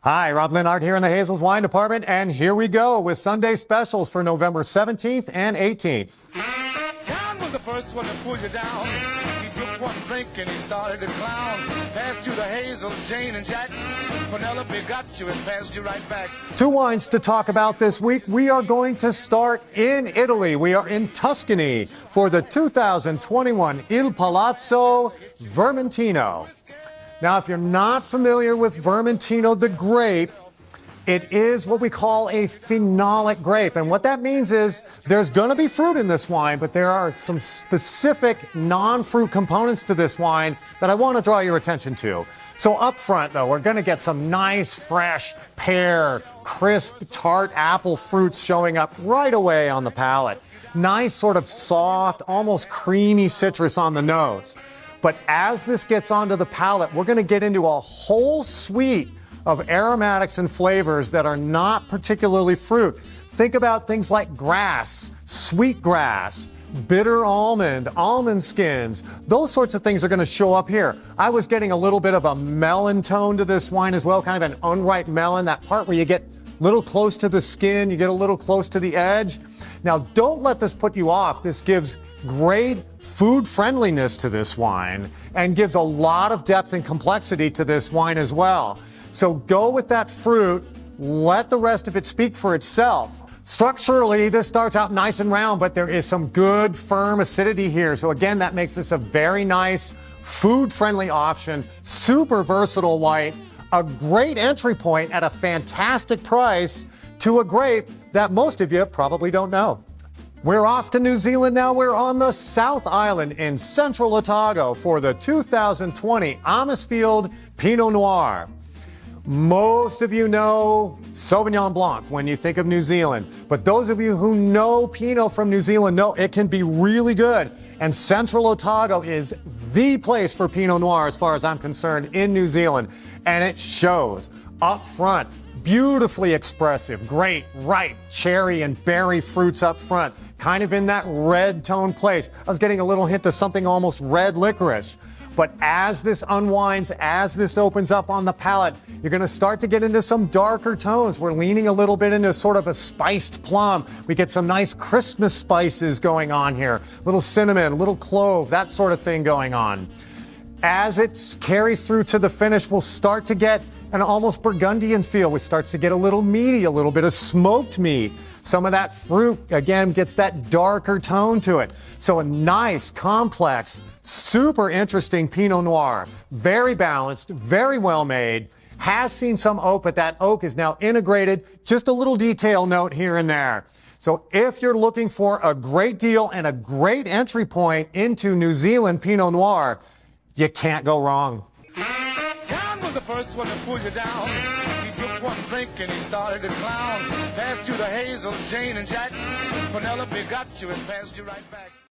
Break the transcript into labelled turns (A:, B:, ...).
A: Hi, Rob Linhart here in the Hazel's Wine Department, and here we go with Sunday specials for November 17th and 18th.
B: John was the first one to pull you down. He took one drink and he started to clown. Passed you the Hazel, Jane, and Jack. Penelope got you and passed you right back.
A: Two wines to talk about this week. We are going to start in Italy. We are in Tuscany for the 2021 Il Palazzo Vermentino. Now, if you're not familiar with Vermentino, the grape, it is what we call a phenolic grape. And what that means is there's going to be fruit in this wine, but there are some specific non-fruit components to this wine that I want to draw your attention to. So up front, though, we're going to get some nice, fresh pear, crisp, tart apple fruits showing up right away on the palate. Nice sort of soft, almost creamy citrus on the nose. But as this gets onto the palate, we're going to get into a whole suite of aromatics and flavors that are not particularly fruit. Think about things like grass, sweet grass, bitter almond, almond skins. Those sorts of things are going to show up here. I was getting a little bit of a melon tone to this wine as well, kind of an unripe melon, that part where you get a little close to the skin, you get a little close to the edge. Now, don't let this put you off. This gives great food friendliness to this wine and gives a lot of depth and complexity to this wine as well. So go with that fruit, let the rest of it speak for itself. Structurally, this starts out nice and round, but there is some good firm acidity here. So again, that makes this a very nice food friendly option, super versatile white, a great entry point at a fantastic price to a grape that most of you probably don't know. We're off to New Zealand now. We're on the South Island in central Otago for the 2020 Amasfield Pinot Noir. Most of you know Sauvignon Blanc when you think of New Zealand, but those of you who know Pinot from New Zealand know it can be really good. And central Otago is the place for Pinot Noir as far as I'm concerned in New Zealand. And it shows up front. Beautifully expressive, great, ripe, cherry and berry fruits up front, kind of in that red tone place. I was getting a little hint of something almost red licorice. But as this unwinds, as this opens up on the palate, you're going to start to get into some darker tones. We're leaning a little bit into sort of a spiced plum. We get some nice Christmas spices going on here. Little cinnamon, little clove, that sort of thing going on. As it carries through to the finish, we'll start to get an almost Burgundian feel. We start to get a little meaty, a little bit of smoked meat. Some of that fruit, again, gets that darker tone to it. So a nice, complex, super interesting Pinot Noir. Very balanced, very well made. Has seen some oak, but that oak is now integrated. Just a little detail note here and there. So if you're looking for a great deal and a great entry point into New Zealand Pinot Noir, you can't go wrong.
B: John was the first one to pull you down. He took one drink and he started to clown. Passed you the Hazel, Jane, and Jack. Penelope got you and passed you right back.